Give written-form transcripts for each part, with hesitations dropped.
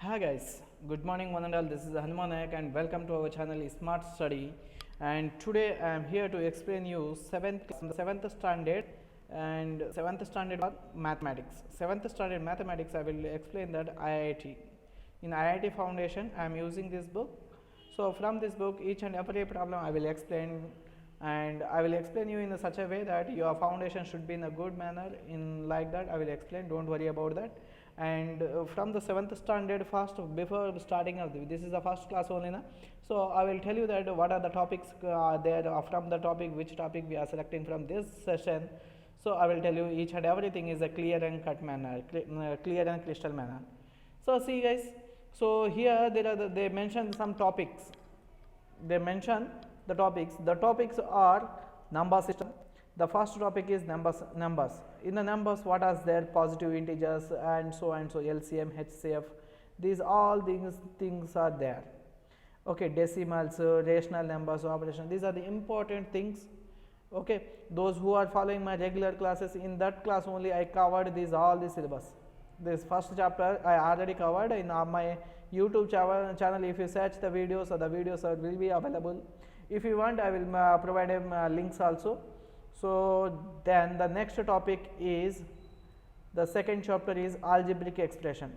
Hi guys, good morning one and all. This is Hanuman Nayak and welcome to our channel Smart Study. And today I am here to explain you seventh standard and seventh standard mathematics. Seventh standard mathematics I will explain that IIT. In IIT Foundation I am using this book. So from this book each and every problem I will explain, and I will explain you in such a way that your foundation should be in a good manner. In like that I will explain, don't worry about that. And from the seventh standard, first before starting of this is the first class only na. So I will tell you that what are the topics there from the topic, which topic we are selecting from this session. So I will tell you each and everything is a clear and cut manner, clear and crystal manner. So see guys, so here they mention some topics. They mention the topics are number system. The first topic is numbers. In the numbers, what are there? Positive integers and so LCM, HCF, these all things are there. Okay, decimals, rational numbers, operation, these are the important things. Okay, those who are following my regular classes, in that class only I covered these all the syllabus. This first chapter I already covered in my YouTube channel. If you search the videos, so the videos will be available. If you want, I will provide links also. So then the next topic is, the second chapter is algebraic expression.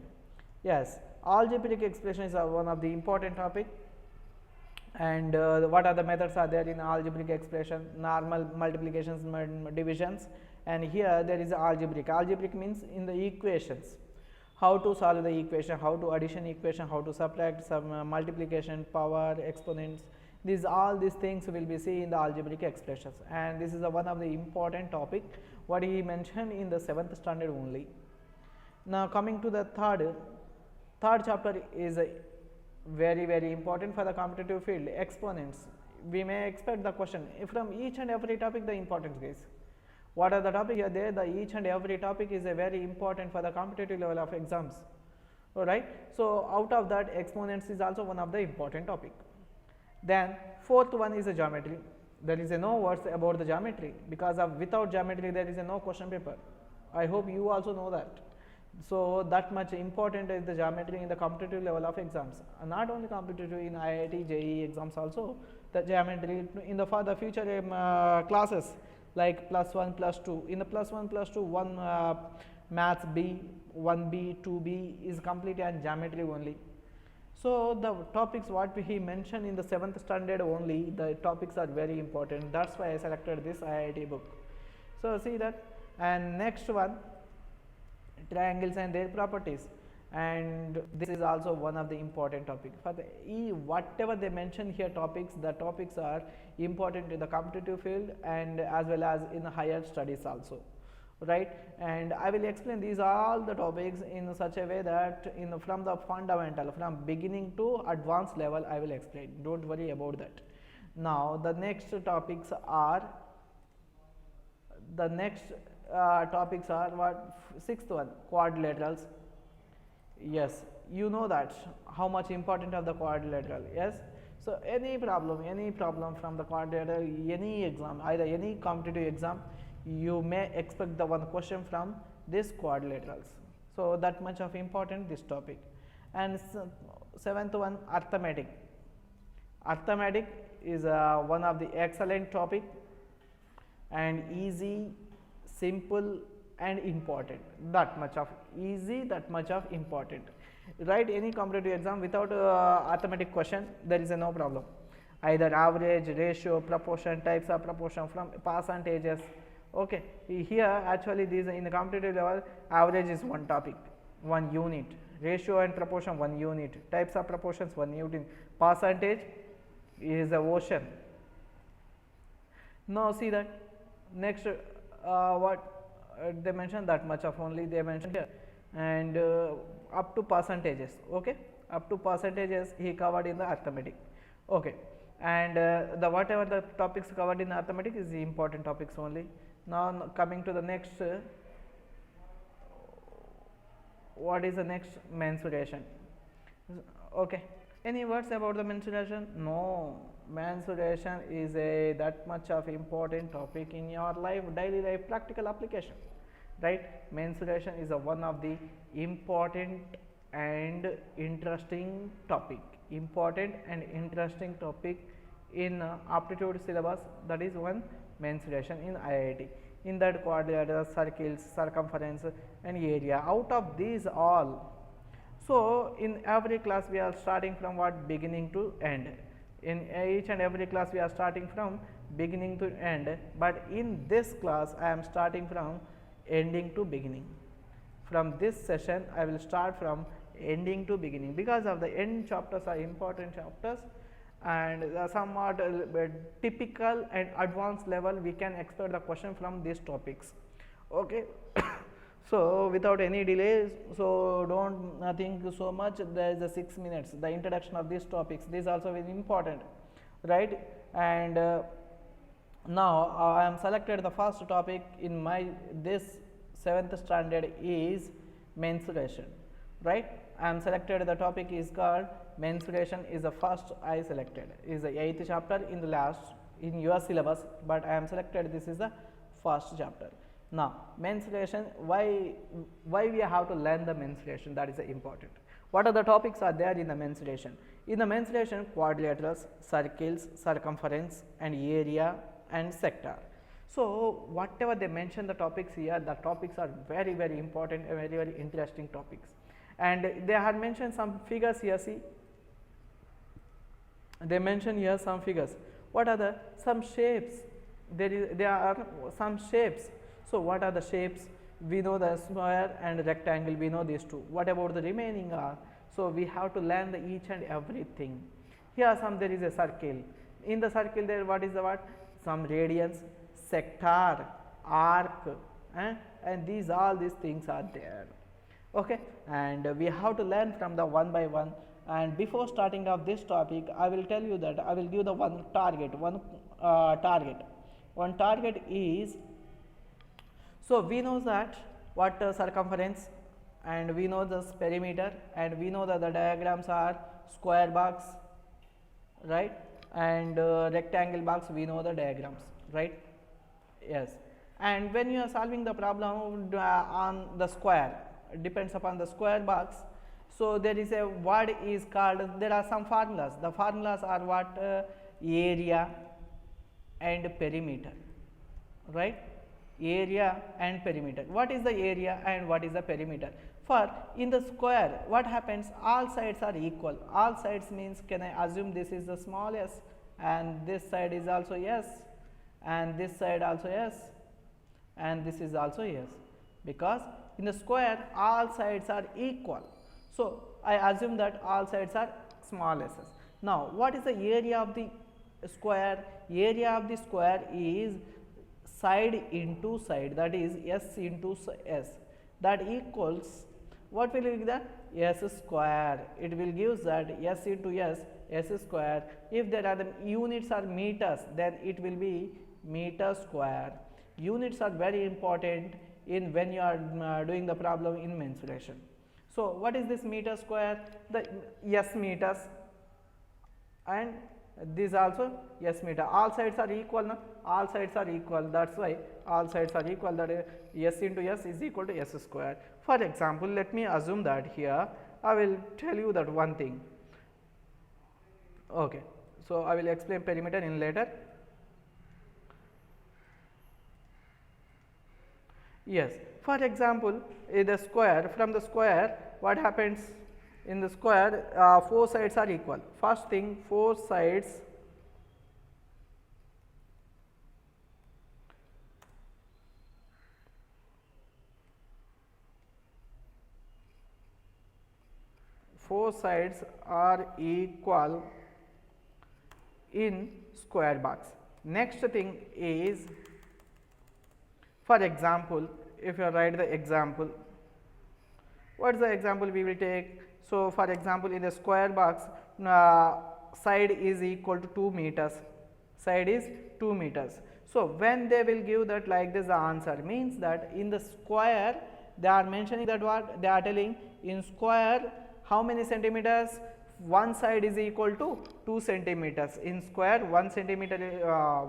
Yes, algebraic expression is one of the important topic. And what are the methods are there in algebraic expression? Normal, multiplications, divisions, and here there is algebraic. Algebraic means in the equations, how to solve the equation, how to addition equation, how to subtract some multiplication, power, exponents. All these things will be seen in the algebraic expressions, and this is one of the important topic what he mentioned in the seventh standard only. Now coming to the third chapter is very important for the competitive field, exponents. We may expect the question from each and every topic, the importance guys. What are the topics here there? The each and every topic is a very important for the competitive level of exams. Alright, so out of that, exponents is also one of the important topic. Then fourth one is a geometry. There is no words about the geometry, because without geometry there is no question paper. I hope you also know that. So that much important is the geometry in the competitive level of exams. Not only competitive, in IIT, JEE exams also, the geometry in the for the future classes like +1, +2. In the +1, +2, one maths B, 1B, 2B is completely on geometry only. So the topics what he mentioned in the seventh standard only, the topics are very important. That's why I selected this IIT book. So see that. And next one, triangles and their properties, and this is also one of the important topic for the whatever they mention here topics. The topics are important in the competitive field and as well as in the higher studies also, right? And I will explain these all the topics in such a way that from the fundamental, from beginning to advanced level I will explain, don't worry about that. Now the next topics are what? Sixth one, quadrilaterals. Yes, you know that how much important of the quadrilateral. Yes, so any problem from the quadrilateral, any exam, either any competitive exam, you may expect the one question from this quadrilaterals. So that much of important this topic. And seventh one, arithmetic. Arithmetic is one of the excellent topic, and easy, simple and important. That much of easy, that much of important. Write any competitive exam without arithmetic question, there is no problem. Either average, ratio, proportion, types of proportion, from percentages. Okay, here actually these in the competitive level, average is one topic, one unit, ratio and proportion one unit, types of proportions one unit, percentage is the ocean. Now see that next what they mentioned, that much of only they mentioned here, and up to percentages. Okay, up to percentages he covered in the arithmetic. Okay, and the whatever the topics covered in arithmetic is the important topics only. Now coming to the next, what is the next? Mensuration. Okay, any words about the mensuration? No, mensuration is a that much of important topic in your life, daily life, practical application, right? Mensuration is one of the important and interesting topic, important and interesting topic in aptitude syllabus, that is one mensuration in IIT. In that quadrilateral, circles, circumference and area. Out of these all, so in every class we are starting from what? Beginning to end. In each and every class we are starting from beginning to end, but in this class I am starting from ending to beginning. From this session I will start from ending to beginning, because of the end chapters are important chapters, and somewhat typical and advanced level we can expect the question from these topics. Okay. So without any delays, so don't think so much. There is a 6 minutes, the introduction of these topics, this is also very important, right? And now I am selected the first topic in my this 7th standard is mensuration, right? I am selected the topic is called mensuration, is the first I selected, is the 8th chapter in the last in your syllabus, but I am selected this is the first chapter. Now mensuration, why we have to learn the mensuration, that is important. What are the topics are there in the mensuration? In the mensuration, quadrilaterals, circles, circumference and area and sector. So whatever they mention the topics here, the topics are very important and very interesting topics. And they have mentioned some figures here. See, they mention here some figures. What are the some shapes? There are some shapes. So what are the shapes? We know the square and rectangle, we know these two. What about the remaining are? So we have to learn the each and everything. Here some, there is a circle. In the circle there, what is the what? Some radians, sector, arc, and these all these things are there. Okay, and we have to learn from the one by one. And before starting off this topic, I will tell you that I will give the one target. One target is, so we know that what circumference, and we know this perimeter, and we know that the diagrams are square box, right, and rectangle box, we know the diagrams, right? Yes. And when you are solving the problem on the square, depends upon the square box, so there is a word is called, there are some formulas. The formulas are what? Area and perimeter, right? Area and perimeter. What is the area and what is the perimeter? For in the square, what happens? All sides are equal. All sides means, can I assume this is the small s, and this side is also s, and this side also s, and this is also s, because in the square all sides are equal. So I assume that all sides are small s's. Now what is the area of the square? Area of the square is side into side, that is s into s, that equals, what will be the s square? It will give that s into s square. If there are the units are meters, then it will be meter square. Units are very important in when you are doing the problem in mensuration. So what is this meter square? The s meters, and this also s meter. All sides are equal, no? All sides are equal, that's why all sides are equal, that is s into s is equal to s square. For example, let me assume that here I will tell you that one thing. Okay, so I will explain perimeter in later. Yes, for example, in the square, from the square, what happens? In the square, 4 sides are equal. First thing, 4 sides are equal in square box. Next thing is, for example, if you write the example, what is the example we will take? So for example, in the square box, side is equal to 2 meters, side is 2 meters. So when they will give that like this, the answer means that in the square they are mentioning that what they are telling, in square how many centimeters? One side is equal to 2 centimeters. In square, 1 centimeter,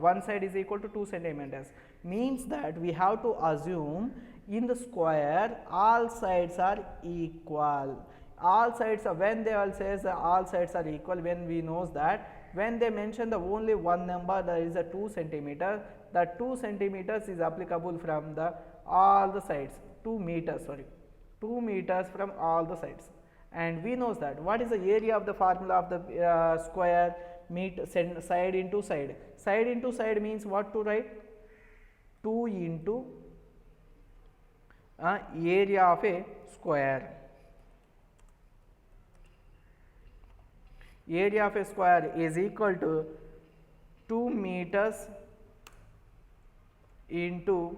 one side is equal to 2 centimeters. Means that we have to assume in the square all sides are equal. all sides are, when they all says all sides are equal, when we knows that when they mention the only one number, there is a 2 centimeter, that 2 centimeters is applicable from the all the sides, 2 meters, sorry, 2 meters from all the sides. And we knows that what is the area of the formula of the square, side into side. Side into side means what to write? 2 into area of a square. Area of a square is equal to 2 meters into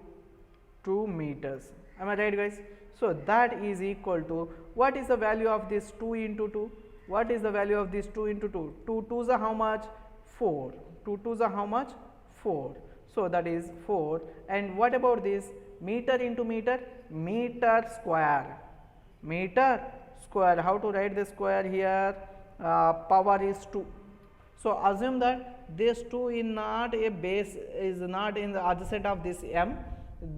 2 meters. Am I right, guys? So that is equal to, what is the value of this 2 into 2? What is the value of this 2 into 2? 2 2s are how much? 4. 2 2s are how much? 4. So that is 4. And what about this? Meter into meter? Meter square. Meter square. How to write the square here? Power is 2. So assume that this 2 is not a base, is not in the adjacent of this m.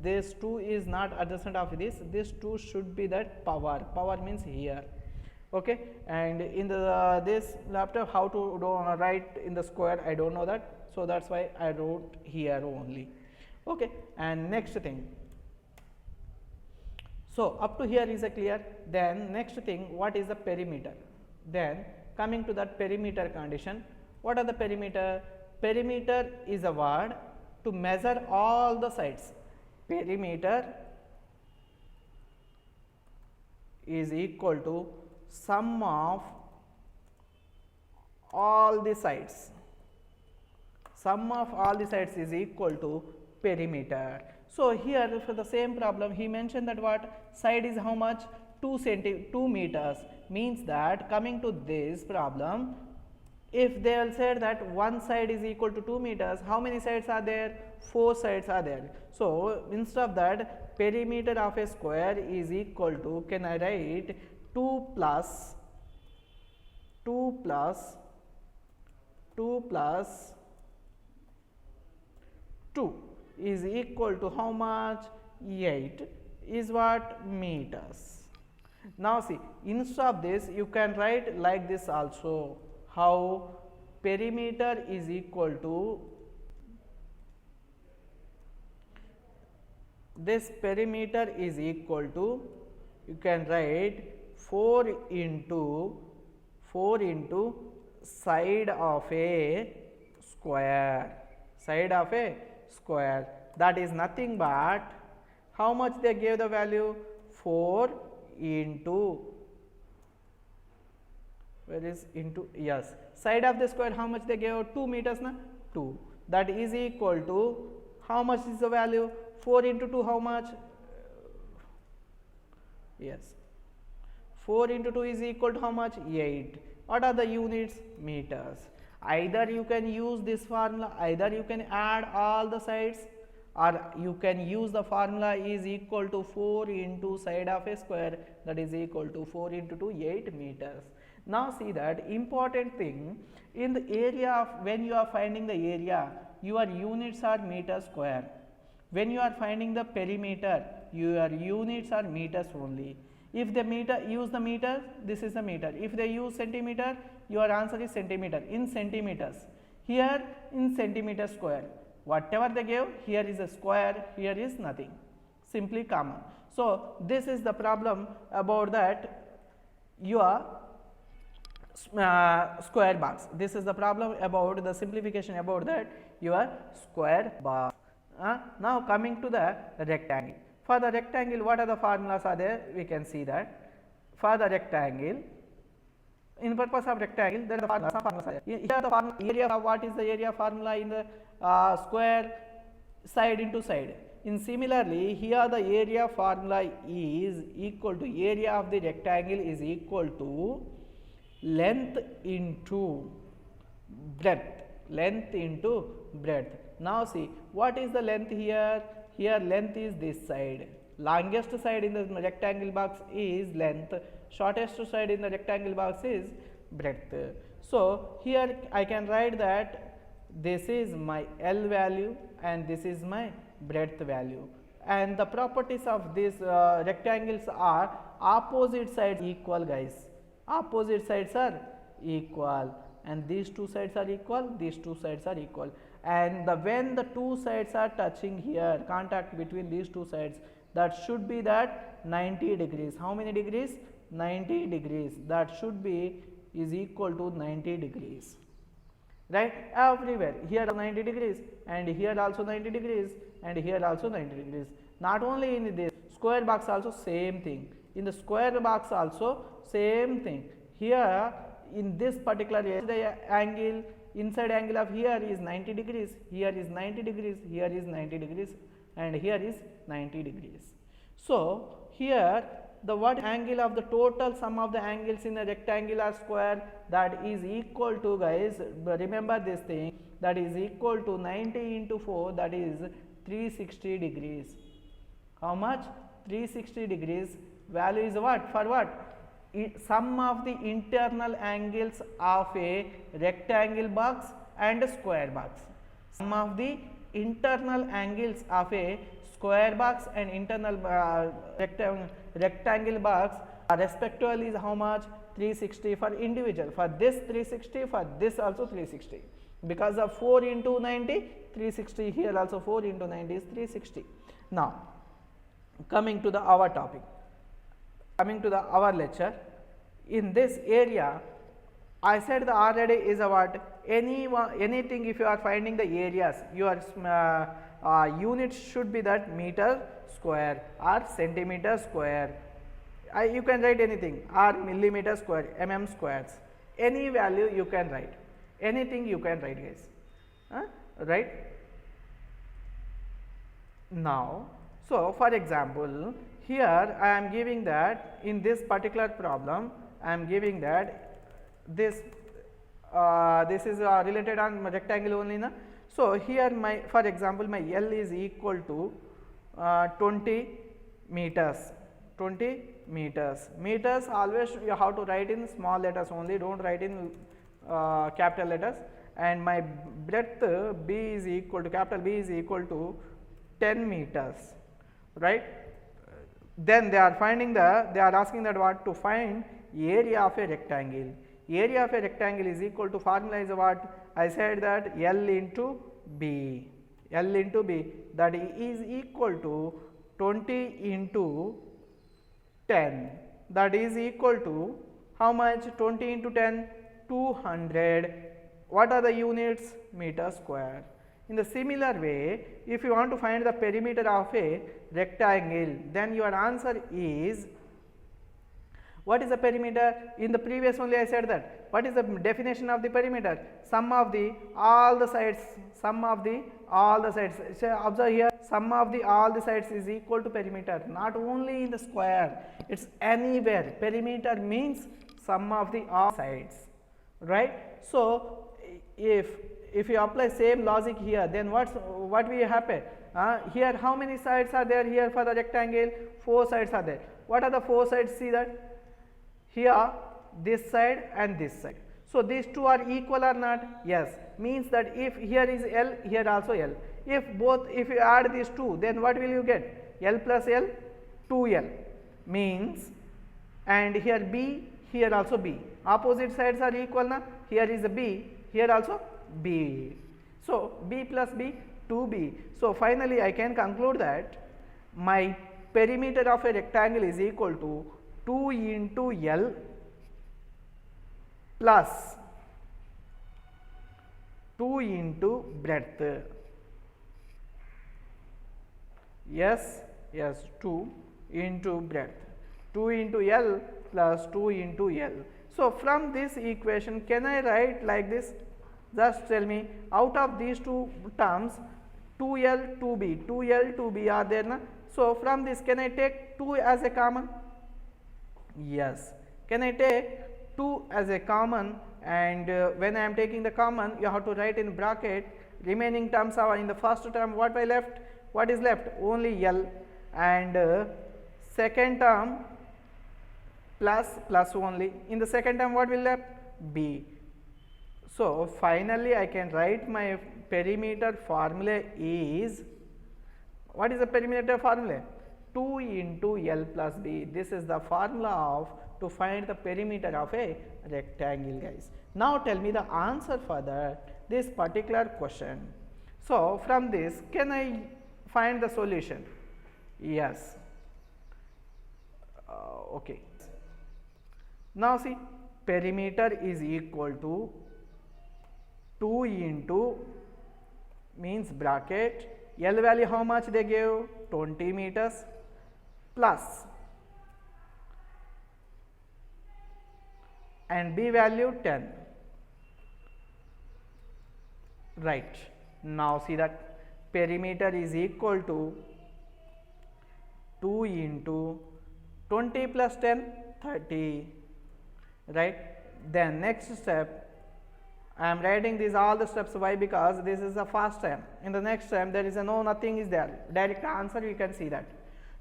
This 2 is not adjacent of this. This 2 should be that power. Power means here. Okay. And in the this laptop, how to write in the square, I don't know that. So that's why I wrote here only. Okay. And next thing. So up to here is a clear. Then next thing, what is the perimeter? Then coming to that perimeter condition, what are the perimeter? Perimeter is a word to measure all the sides. Perimeter is equal to sum of all the sides. Sum of all the sides is equal to perimeter. So here for the same problem, he mentioned that what side is how much? 2 meters, means that coming to this problem, if they will say that one side is equal to 2 meters, how many sides are there? 4 sides are there. So instead of that, perimeter of a square is equal to, can I write 2 plus 2 plus 2 plus 2 is equal to how much? 8 is what? Meters. Now see, instead of this you can write like this also. How? Perimeter is equal to, this perimeter is equal to, you can write 4 into side of a square. Side of a square, that is nothing but, how much they gave the value? 4 into, where is into, yes, side of the square, how much they gave? 2 meters, na? 2. That is equal to, how much is the value? 4 into 2, how much? Yes, 4 into 2 is equal to how much? 8. What are the units? Meters. Either you can use this formula, either you can add all the sides, or you can use the formula is equal to 4 into side of a square, that is equal to 4 into 2, 8 meters. Now see that important thing, in the area of, when you are finding the area, your units are meter square. When you are finding the perimeter, your units are meters only. If the meter, use the meter, this is the meter. If they use centimeter, your answer is centimeter, in centimeters. Here in centimeter square, whatever they gave, here is a square, here is nothing, simply common. So this is the problem about that your square box. This is the problem about the simplification about that your square box. Now coming to the rectangle. For the rectangle, what are the formulas are there? We can see that for the rectangle, in purpose of rectangle, there are the formulas are there. Here the formula, area, what is the area formula in the square? Side into side. In similarly, here the area formula is equal to, area of the rectangle is equal to length into breadth. Length into breadth. Now see, what is the length here? Here length is this side. Longest side in the rectangle box is length. Shortest side in the rectangle box is breadth. So here I can write that this is my L value and this is my breadth value. And the properties of these rectangles are opposite sides equal, guys. opposite sides are equal, and these two sides are equal, these two sides are equal, and when the two sides are touching here, contact between these two sides, that should be that 90 degrees. How many degrees? 90 degrees. That should be is equal to 90 degrees, right? Everywhere, here 90 degrees, and here also 90 degrees, and here also 90 degrees. Not only in this square box, also same thing. In the square box also same thing. Here in this particular area, the angle, inside angle of here is 90 degrees, here is 90 degrees, here is 90 degrees, and here is 90 degrees. So here the what angle of the total sum of the angles in a rectangular square, that is equal to, guys, remember this thing, that is equal to 90 into 4, that is 360 degrees. How much? 360 degrees. Value is what? For what? Sum of the internal angles of a rectangle box and a square box. Sum of the internal angles of a square box and internal rectangle box respectively is how much? 360 for individual. For this 360, for this also 360. Because of 4 into 90, 360, here also 4 into 90 is 360. Now, coming to our topic, coming to our lecture, in this area, I said the already is what? Anything if you are finding the areas, your units should be that meter square or centimeter square. You can write anything, or millimeter square, mm squares, any value you can write, anything you can write, guys, right? Now, so for example, here I am giving that in this particular problem, I am giving that this is related on rectangle only, na? So here my, for example, my L is equal to 20 meters. 20 meters. Meters always you have to write in small letters only, don't write in capital letters. And my breadth B is equal to, capital B is equal to 10 meters, right? Then they are finding they are asking that what? To find area of a rectangle. Area of a rectangle is equal to, formula is what? I said that L into B. L into B, that is equal to 20 into 10, that is equal to how much? 20 into 10, 200. What are the units? Meter square. In the similar way, if you want to find the perimeter of a rectangle, then your answer is, what is the perimeter? In the previous only I said that. What is the definition of the perimeter? Sum of the all the sides, sum of the all the sides. So observe here, sum of the all the sides is equal to perimeter, not only in the square, it's anywhere. Perimeter means sum of the all sides, right? So if you apply same logic here, then what will happen? Here how many sides are there here for the rectangle? 4 sides are there. What are the 4 sides? See that here, this side and this side. So these two are equal or not? Yes. Means that if here is L, here also L. If you add these two, then what will you get? L plus L, 2L means, and here B, here also B. Opposite sides are equal na? Here is a B, here also B. So B plus B, 2B. So finally I can conclude that my perimeter of a rectangle is equal to 2 into L plus 2 into breadth. Yes, 2 into breadth. 2 into L plus 2 into L. So from this equation, can I write like this? Just tell me, out of these two terms, 2L, 2B, 2L, 2B are there, na? So from this, can I take 2 as a common? Yes. Can I take 2 as a common? And when I am taking the common, you have to write in bracket. Remaining terms are in the first term. What I left? What is left? Only L. And second term plus only. In the second term, what will left? B. So finally, I can write my perimeter formula is, what is the perimeter formula? 2 into L plus B. This is the formula of to find the perimeter of a rectangle, guys. Now tell me the answer for this particular question. So from this, can I find the solution? Yes. Okay. Now see, perimeter is equal to 2 into means bracket L value how much they gave, 20 meters, plus and B value 10, right. Now see that perimeter is equal to 2 into 20 plus 10, 30, right. Then next step, I am writing these all the steps. Why? Because this is the first time. In the next time there is a no, nothing is there, direct answer you can see that.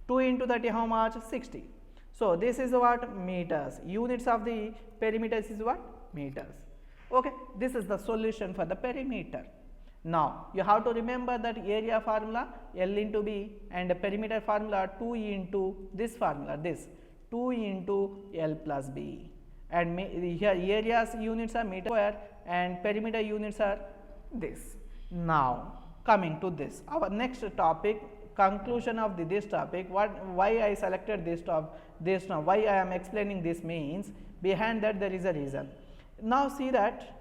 2 into 30 how much? 60. So this is what? Meters. Units of the perimeters is what? Meters. Okay, this is the solution for the perimeter. Now you have to remember that area formula L into B and the perimeter formula 2 into this formula, this 2 into L plus B, and here areas units are meter square and perimeter units are this. Now coming to this, our next topic, conclusion of this topic, why I selected this now, why I am explaining this means behind that there is a reason. Now see that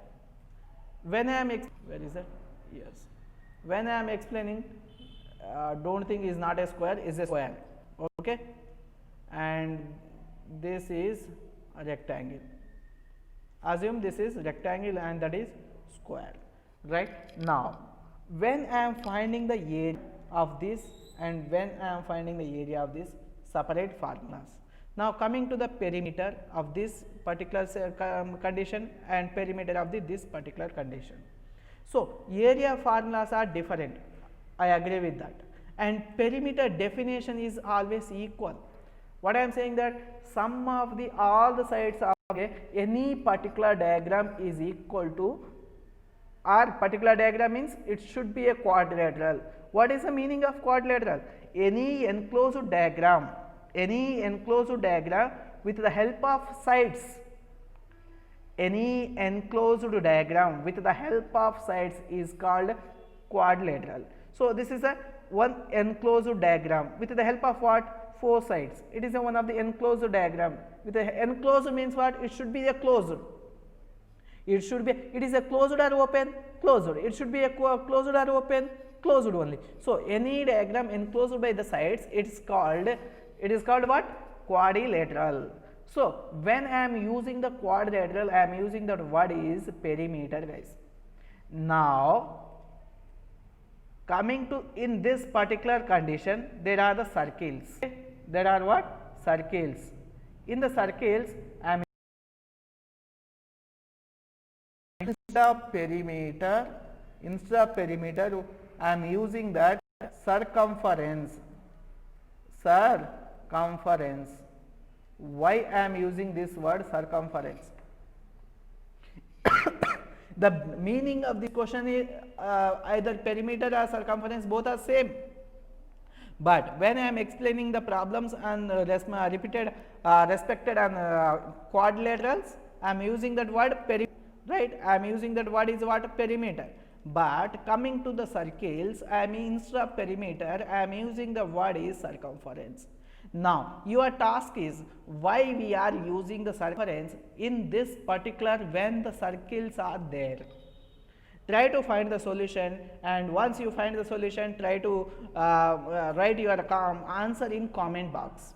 when I am where is it? Yes, when I am explaining, don't think is not a square, is a square, okay, and this is a rectangle. Assume this is rectangle and that is square, right. Now when I am finding the area of this and when I am finding the area of this, separate formulas. Now coming to the perimeter of this particular condition and perimeter of this particular condition. So area formulas are different, I agree with that, and perimeter definition is always equal. What I am saying that sum of the all the sides of any particular diagram is equal to, or particular diagram means it should be a quadrilateral. What is the meaning of quadrilateral? Any enclosed diagram with the help of sides, any enclosed diagram with the help of sides is called quadrilateral. So this is a one enclosed diagram with the help of what? 4 sides. It is a one of the enclosed diagram. With the enclosed means what? It should be a closed. It should be, it is a closed or open? Closed. It should be a closed or open? Closed only. So any diagram enclosed by the sides, it is called what? Quadrilateral. So when I am using the quadrilateral, I am using that word is perimeter, guys. Now coming to in this particular condition, there are the circles. There are what? Circles. In the circles, I am instead of perimeter, I am using that circumference. Circumference. Why I am using this word circumference? The meaning of this question is either perimeter or circumference, both are same. But when I am explaining the problems and respected and quadrilaterals, I am using that word perimeter, right? I am using that word is what? Perimeter. But coming to the circles, I am instead of perimeter, I am using the word is circumference. Now your task is why we are using the circumference in this particular when the circles are there. Try to find the solution, and once you find the solution, try to write your answer in comment box.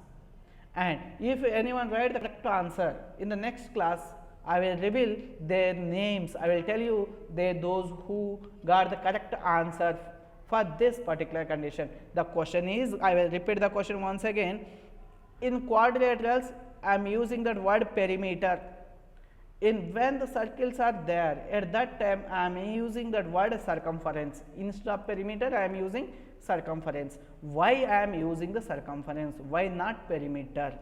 And if anyone write the correct answer, in the next class I will reveal their names. I will tell you those who got the correct answer for this particular condition. The question is, I will repeat the question once again. In quadrilaterals, I am using that word perimeter. In when the circles are there, at that time I am using that word circumference. Instead of perimeter, I am using circumference. Why I am using the circumference? Why not perimeter?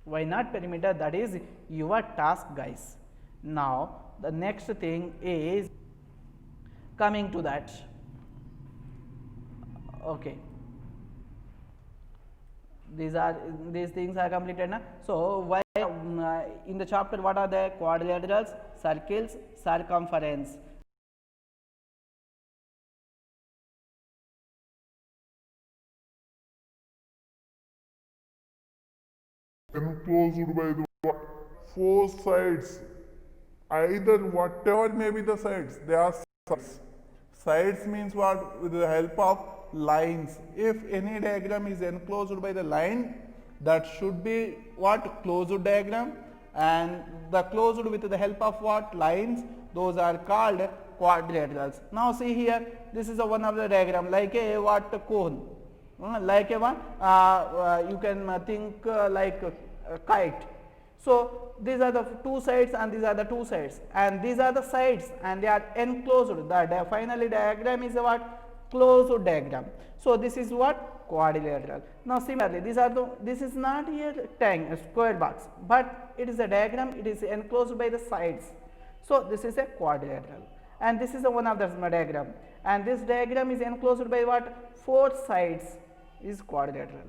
Why not perimeter? That is your task, guys. Now the next thing is coming to that. Okay, these are these things are completed na. So why in the chapter what are the quadrilaterals, circles, circumference. Enclosed by the what? Four sides. Either whatever may be the sides, they are sides. Sides means what? With the help of lines. If any diagram is enclosed by the line, that should be what? Closed diagram. And the closed with the help of what? Lines. Those are called quadrilaterals. Now see here, this is a one of the diagram like a what? Cone. Like a one, you can think like a kite. So these are the two sides and these are the two sides, and these are the sides and they are enclosed. The finally diagram is a what? Closed diagram. So this is what? Quadrilateral. Now similarly, this is not a rectangle, square box, but it is a diagram. It is enclosed by the sides. So this is a quadrilateral, and this is a one of the diagram, and this diagram is enclosed by what? Four sides is quadrilateral.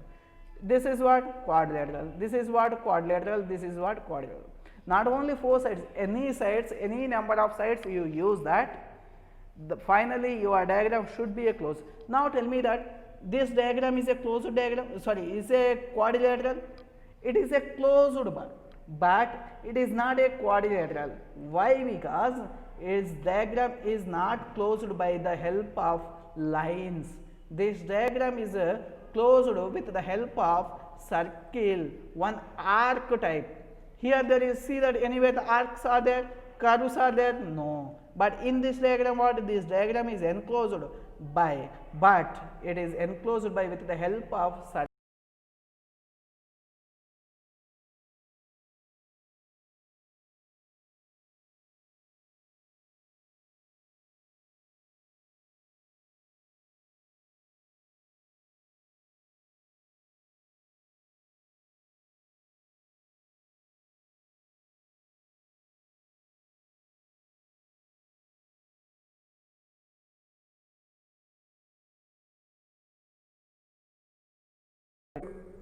This is what? Quadrilateral. This is what? Quadrilateral. This is what? Quadrilateral. Not only four sides, any number of sides you use that, finally your diagram should be a closed. Now tell me that this diagram is a closed diagram, sorry, is a quadrilateral. It is a closed bar, but it is not a quadrilateral. Why? Because its diagram is not closed by the help of lines. This diagram is closed with the help of circle, one arc type. Here there is, see that anywhere the arcs are there, curves are there? No. But in this diagram what? This diagram is enclosed by, but it is enclosed by with the help of circle.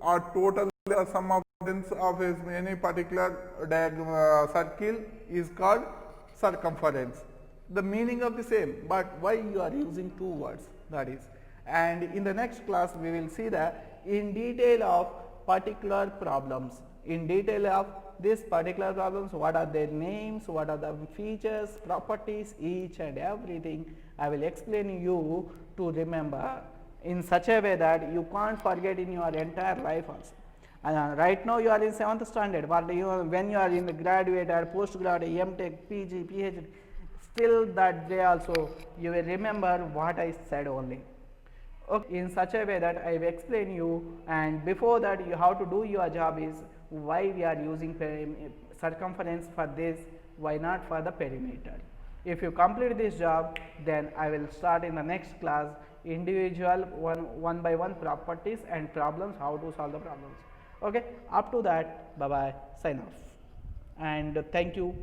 Or total sum of lengths of any particular circle is called circumference. The meaning of the same, but why you are using two words, that is. And in the next class we will see that in detail of particular problems, in detail of these particular problems, what are their names, what are the features, properties, each and everything I will explain you to remember in such a way that you can't forget in your entire life also. And right now you are in 7th standard, but when you are in the graduate or postgraduate, MTech, PG, PhD, still that day also you will remember what I said only. Okay, in such a way that I will explain you, and before that you have to do your job is why we are using circumference for this, why not for the perimeter. If you complete this job, then I will start in the next class individual one by one properties and problems, how to solve the problems. Okay, up to that, bye bye, sign off, and thank you.